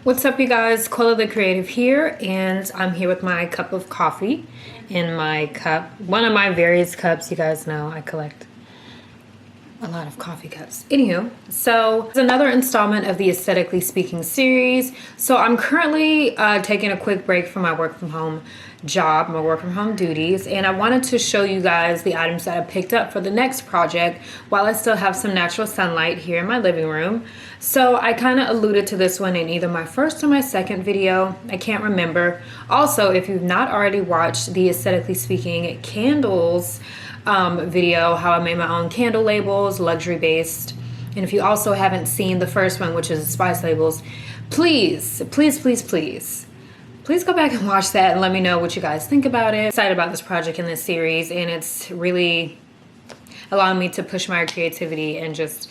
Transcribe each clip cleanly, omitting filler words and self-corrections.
What's up, you guys? QuellaTheCreative here, and I'm here with my cup of coffee in my cup. One of my various cups. You guys know I collect a lot of coffee cups. Anywho, so it's another installment of the Aesthetically Speaking series. So I'm currently taking a quick break from my work from home job, my work from home duties, and I wanted to show you guys the items that I picked up for the next project while I still have some natural sunlight here in my living room. So I kind of alluded to this one in either my first or my second video. I can't remember. Also, if you've not already watched the Aesthetically Speaking candles video, how I made my own candle labels, luxury based, and if you also haven't seen the first one, which is the spice labels, please go back and watch that and let me know what you guys think about it. I'm excited about this project in this series, and it's really allowing me to push my creativity and just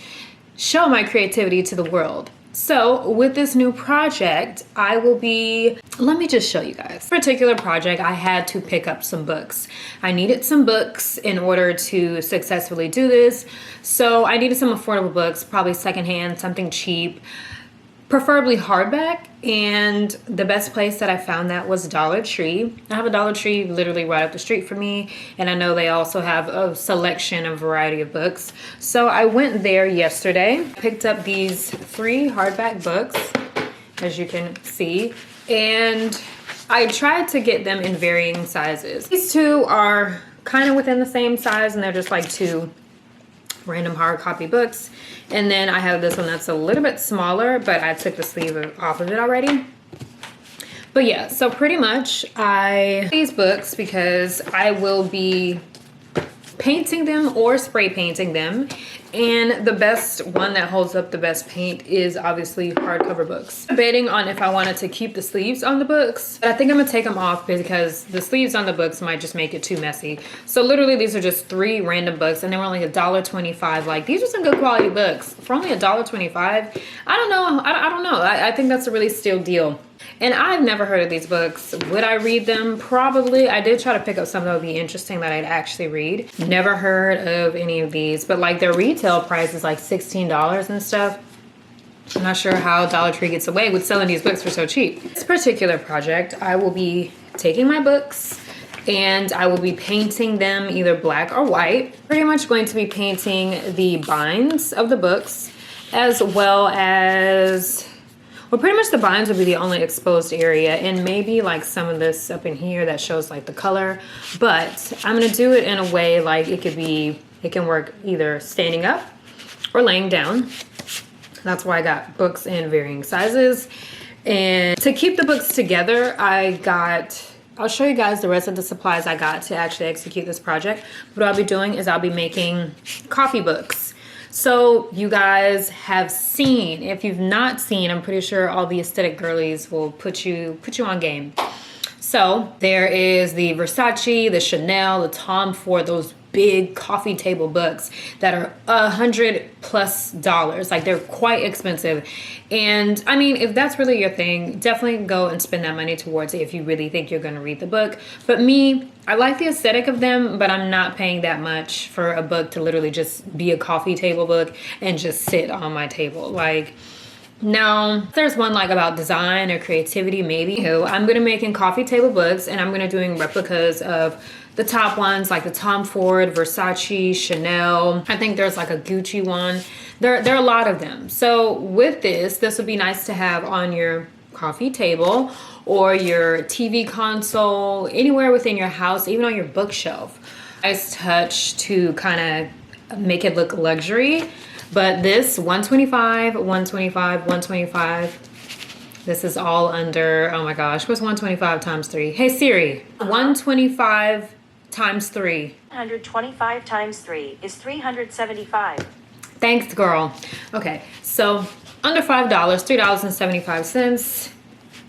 show my creativity to the world. So with this new project, let me just show you guys. This particular project, I had to pick up some books. I needed some books in order to successfully do this. So I needed some affordable books, probably secondhand, something cheap, preferably hardback. And the best place that I found that was Dollar Tree. I have a Dollar Tree literally right up the street from me, and I know they also have a selection, a variety of books. So I went there yesterday, picked up these 3 hardback books, as you can see, and I tried to get them in varying sizes. These 2 are kind of within the same size, and they're just like 2 random hard copy books. And then I have this one that's a little bit smaller, but I took the sleeve off of it already. But yeah, so pretty much these books because I will be painting them or spray painting them. And the best one that holds up the best paint is obviously hardcover books. I'm debating on if I wanted to keep the sleeves on the books, but I think I'm gonna take them off because the sleeves on the books might just make it too messy. So literally these are just 3 random books, and they were only $1.25. Like, these are some good quality books for only $1.25. I don't know. I think that's a really steal deal. And I've never heard of these books. Would I read them? Probably. I did try to pick up some that would be interesting that I'd actually read. Never heard of any of these, but like their retail price is like $16 and stuff. I'm not sure how Dollar Tree gets away with selling these books for so cheap. This particular project, I will be taking my books and I will be painting them either black or white. Pretty much going to be painting the binds of the books, as well as, well, pretty much the binds will be the only exposed area, and maybe like some of this up in here that shows like the color. But I'm gonna do it in a way like it can work either standing up or laying down. That's why I got books in varying sizes. And to keep the books together, I'll show you guys the rest of the supplies I got to actually execute this project. What I'll be doing is I'll be making coffee books. So you guys have seen, if you've not seen, I'm pretty sure all the aesthetic girlies will put you on game. So there is the Versace, the Chanel, the Tom Ford, those big coffee table books that are $100+. Like, they're quite expensive. And I mean, if that's really your thing, definitely go and spend that money towards it if you really think you're going to read the book. But me, I like the aesthetic of them, but I'm not paying that much for a book to literally just be a coffee table book and just sit on my table. Like, no, there's one like about design or creativity, maybe. I'm going to make in coffee table books, and I'm going to doing replicas of the top ones, like the Tom Ford, Versace, Chanel. I think there's like a Gucci one. There are a lot of them. So with this would be nice to have on your coffee table or your TV console, anywhere within your house, even on your bookshelf. Nice touch to kind of make it look luxury. But this $125, $125, $125. This is all under, oh my gosh, what's 125 times 3? Hey Siri, 125 times 3. 125 times 3 is 375. Thanks, girl. Okay, so under $5, $3.75.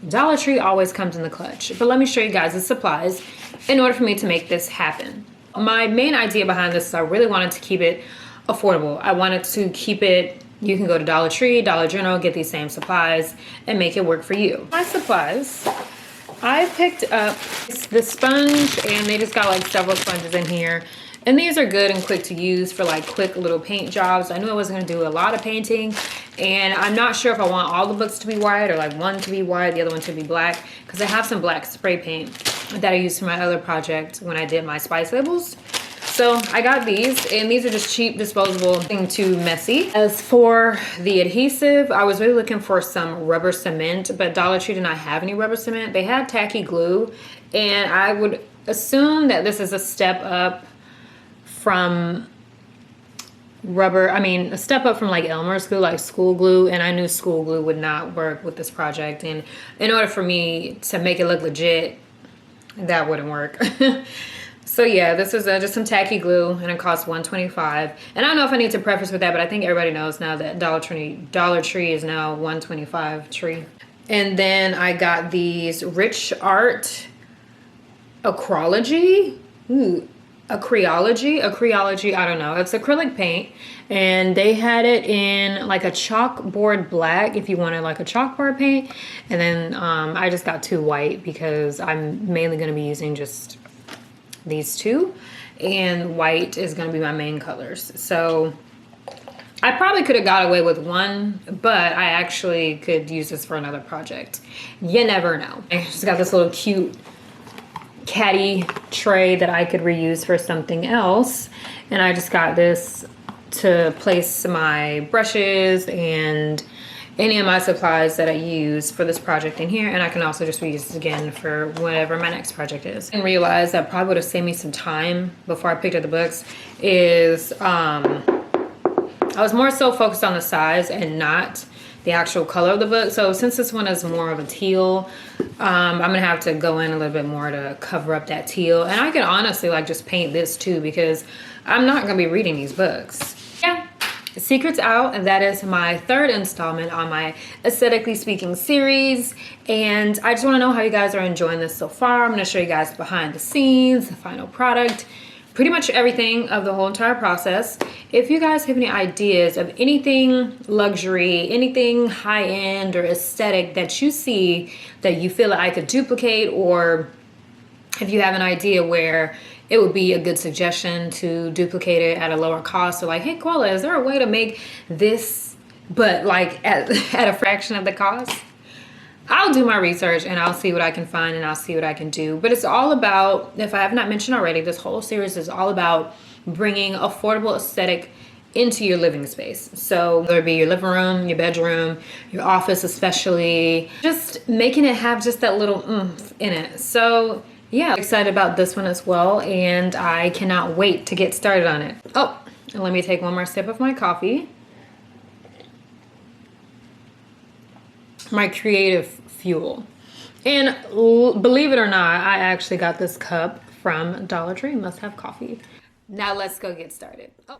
Dollar Tree always comes in the clutch. But let me show you guys the supplies in order for me to make this happen. My main idea behind this is I really wanted to keep it affordable. I wanted to keep it, you can go to Dollar Tree, Dollar General, get these same supplies and make it work for you. My supplies, I picked up the sponge, and they just got like several sponges in here. And these are good and quick to use for like quick little paint jobs. I knew I wasn't gonna do a lot of painting, and I'm not sure if I want all the books to be white or like one to be white, the other one to be black, because I have some black spray paint that I used for my other project when I did my spice labels. So I got these, and these are just cheap, disposable, nothing too messy. As for the adhesive, I was really looking for some rubber cement, but Dollar Tree did not have any rubber cement. They had tacky glue, and I would assume that this is a step up from a step up from like Elmer's glue, like school glue, and I knew school glue would not work with this project, and in order for me to make it look legit, that wouldn't work. So yeah, this was just some tacky glue, and it cost $1.25. And I don't know if I need to preface with that, but I think everybody knows now that Dollar Tree is now $1.25 tree. And then I got these Rich Art Acryology, I don't know. It's acrylic paint, and they had it in like a chalkboard black if you wanted like a chalkboard paint. And then I just got 2 white because I'm mainly going to be using just these 2, and white is going to be my main colors. So I probably could have got away with 1, but I actually could use this for another project. You never know. I just got this little cute caddy tray that I could reuse for something else, and I just got this to place my brushes and any of my supplies that I use for this project in here, and I can also just reuse this again for whatever my next project is. And realize that probably would have saved me some time before I picked up the books is I was more so focused on the size and not the actual color of the book. So since this one is more of a teal, I'm gonna have to go in a little bit more to cover up that teal. And I can honestly like just paint this too, because I'm not gonna be reading these books. Yeah, secret's out, and that is my 3rd installment on my Aesthetically Speaking series. And I just wanna know how you guys are enjoying this so far. I'm gonna show you guys behind the scenes, the final product, pretty much everything of the whole entire process. If you guys have any ideas of anything luxury, anything high-end or aesthetic that you see that you feel like I could duplicate, or if you have an idea where it would be a good suggestion to duplicate it at a lower cost, or like, hey Quella, is there a way to make this but like at a fraction of the cost? I'll do my research and I'll see what I can find, and I'll see what I can do. But it's all about, if I have not mentioned already, this whole series is all about bringing affordable aesthetic into your living space. So whether it be your living room, your bedroom, your office especially, just making it have just that little oomph in it. So yeah, I'm excited about this one as well, and I cannot wait to get started on it. Oh, and let me take one more sip of my coffee. My creative fuel. And believe it or not, I actually got this cup from Dollar Tree. Must have coffee. Now let's go get started. Oh.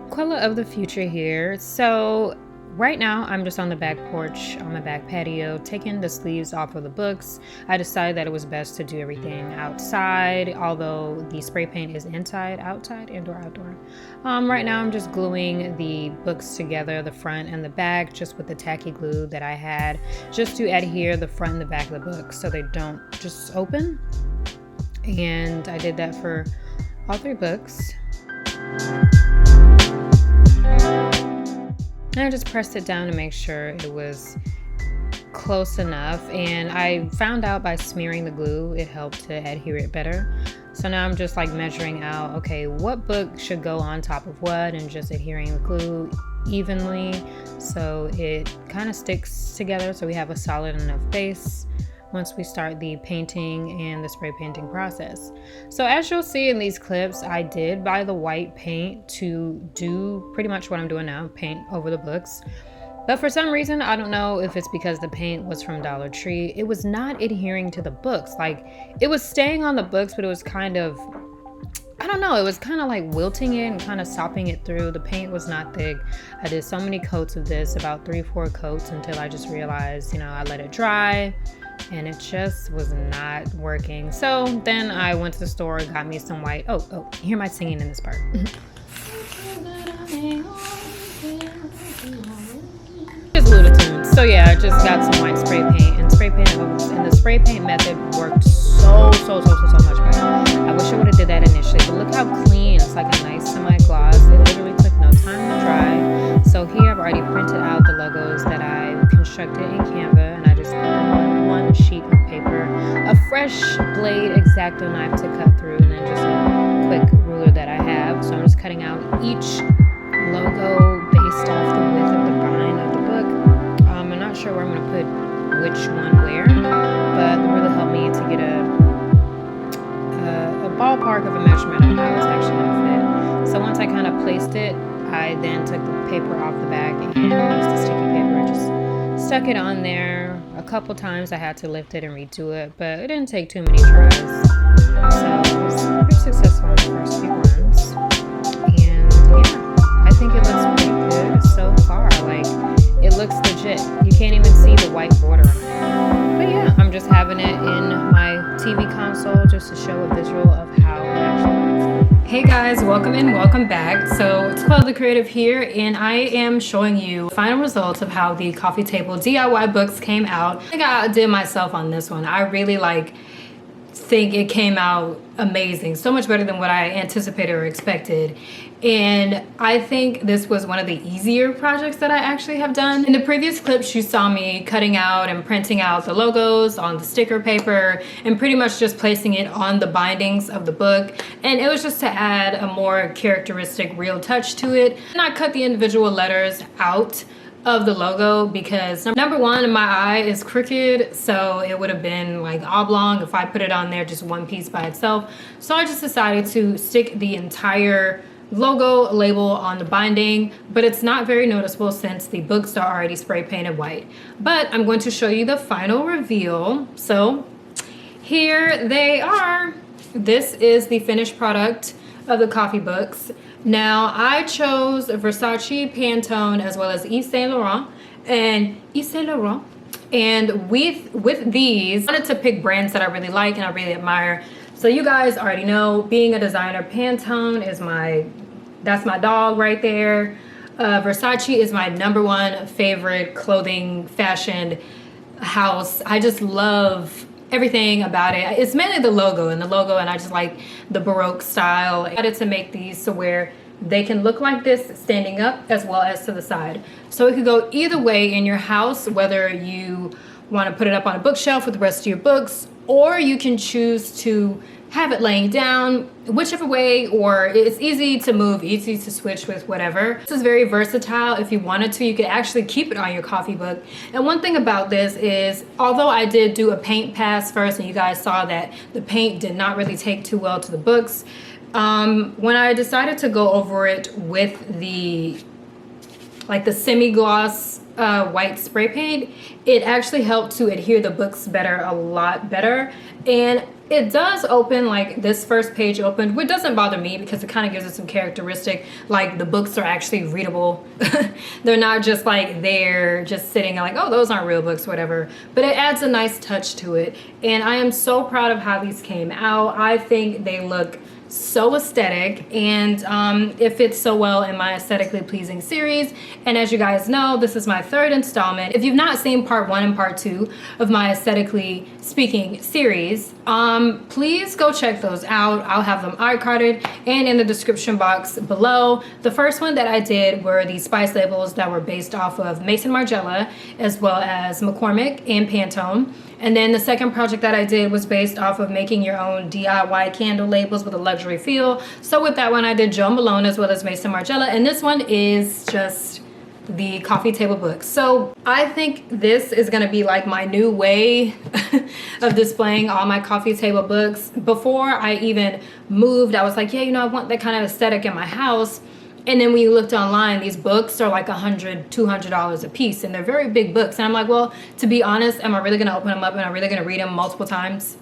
Quella of the future here. So right now I'm just on the back porch on my back patio taking the sleeves off of the books. I decided that it was best to do everything outside, although the spray paint is inside, outside, indoor, outdoor. Right now I'm just gluing the books together, the front and the back, just with the tacky glue that I had, just to adhere the front and the back of the book so they don't just open. And I did that for all 3 books. And I just pressed it down to make sure it was close enough, and I found out by smearing the glue it helped to adhere it better. So now I'm just like measuring out, okay, what book should go on top of what, and just adhering the glue evenly so it kind of sticks together, so we have a solid enough base once we start the painting and the spray painting process. So as you'll see in these clips, I did buy the white paint to do pretty much what I'm doing now, paint over the books. But for some reason, I don't know if it's because the paint was from Dollar Tree, it was not adhering to the books. Like, it was staying on the books, but it was kind of, I don't know, it was kind of like wilting it and kind of sopping it through. The paint was not thick. I did so many coats of this, about 3-4 coats, until I just realized, you know, I let it dry and it just was not working. So then I went to the store, got me some white. Oh, you hear my singing in this part. Just little tunes. So yeah, I just got some white spray paint, and the spray paint method worked so so much better. I wish I would have did that initially, but look how clean. It's like a nice semi-gloss. It literally took no time to dry. So here I've already printed out the logos that I constructed in Canva, and I just put them on one sheet of paper. A fresh blade X-Acto knife to cut through, and then just a quick ruler that I have. So I'm just cutting out each logo based off the width of the bind of the book. I'm not sure where I'm going to put which one where, but it really helped me to get a ballpark of a measurement of how it's actually going to fit. So once I kind of placed it, I then took the paper off the back and used the sticky paper and just stuck it on there. A couple times I had to lift it and redo it, but it didn't take too many tries. So it was pretty successful in the first few runs. And yeah, I think it looks pretty good so far. Like, it looks legit. You can't even see the white border on it. But yeah, I'm just having it in my TV console just to show a visual of how it actually looks. Hey guys, welcome in, welcome back. So it's QuellaTheCreative here, and I am showing you final results of how the coffee table DIY books came out. I think I outdid myself on this one. I really think it came out amazing, so much better than what I anticipated or expected. And I think this was one of the easier projects that I actually have done. In the previous clips, you saw me cutting out and printing out the logos on the sticker paper and pretty much just placing it on the bindings of the book. And it was just to add a more characteristic, real touch to it. And I cut the individual letters out of the logo because number one, my eye is crooked, so it would have been like oblong if I put it on there just one piece by itself. So I just decided to stick the entire logo label on the binding, but it's not very noticeable since the books are already spray painted white. But I'm going to show you the final reveal. So here they are. This is the finished product of the coffee books. Now I chose Versace, Pantone, as well as Yves Saint Laurent. And with these, I wanted to pick brands that I really like and I really admire. So you guys already know, being a designer, Pantone is that's my dog right there. Versace is my number one favorite clothing fashion house. I just love everything about it. It's mainly the logo, and I just like the Baroque style. I wanted to make these so where they can look like this standing up as well as to the side. So it could go either way in your house, whether you want to put it up on a bookshelf with the rest of your books, or you can choose to have it laying down, whichever way, or it's easy to move, easy to switch with whatever. This is very versatile. If you wanted to, you could actually keep it on your coffee book. And one thing about this is, although I did do a paint pass first, and you guys saw that the paint did not really take too well to the books, when I decided to go over it with the semi-gloss white spray paint, it actually helped to adhere the books a lot better. And it does open, like this first page opened, which doesn't bother me because it kind of gives it some characteristic, like the books are actually readable. They're not just like they're just sitting like, oh, those aren't real books, whatever. But it adds a nice touch to it. And I am so proud of how these came out. I think they look so aesthetic, and it fits so well in my aesthetically pleasing series. And as you guys know, this is my third installment. If you've not seen part 1 and part 2 of my aesthetically speaking series, please go check those out. I'll have them iCarded and in the description box below. The first one that I did were the spice labels that were based off of Mason Margiela as well as McCormick and Pantone. And then the second project that I did was based off of making your own DIY candle labels with a luxury feel. So with that one, I did Jo Malone as well as Mason Margiela. And this one is just the coffee table book. So I think this is going to be like my new way of displaying all my coffee table books. Before I even moved, I was like, yeah, you know, I want that kind of aesthetic in my house. And then when you looked online, these books are like $100, $200 a piece, and they're very big books. And I'm like, well, to be honest, am I really going to open them up and am I really going to read them multiple times?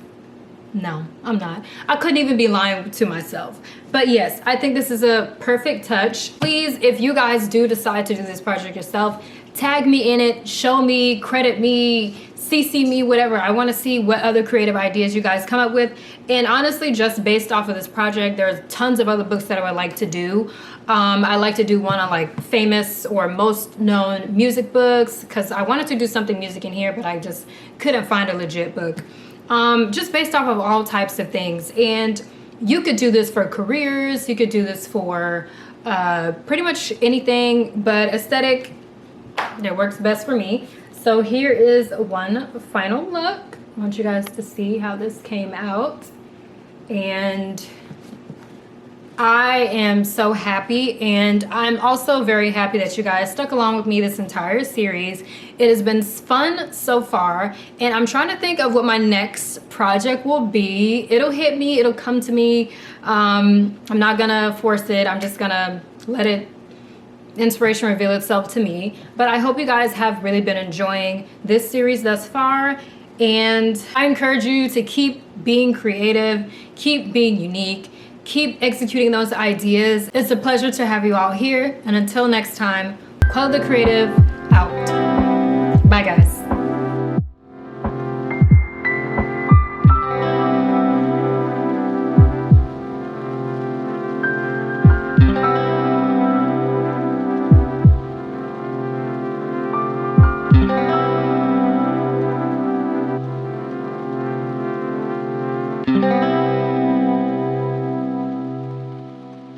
No, I'm not. I couldn't even be lying to myself. But yes, I think this is a perfect touch. Please, if you guys do decide to do this project yourself, tag me in it, show me, credit me, CC me, whatever. I want to see what other creative ideas you guys come up with. And honestly, just based off of this project, there's tons of other books that I would like to do. I like to do one on like famous or most known music books, because I wanted to do something music in here, but I just couldn't find a legit book. just based off of all types of things. And you could do this for careers, you could do this for pretty much anything, but aesthetic, that works best for me. So here is one final look. I want you guys to see how this came out. And I am so happy, and I'm also very happy that you guys stuck along with me this entire series. It has been fun so far, and I'm trying to think of what my next project will be. It'll hit me, it'll come to me. I'm not gonna force it, I'm just gonna let it, inspiration reveal itself to me. But I hope you guys have really been enjoying this series thus far, and I encourage you to keep being creative, keep being unique, keep executing those ideas. It's a pleasure to have you all here. And until next time, QuellaTheCreative out. Bye guys.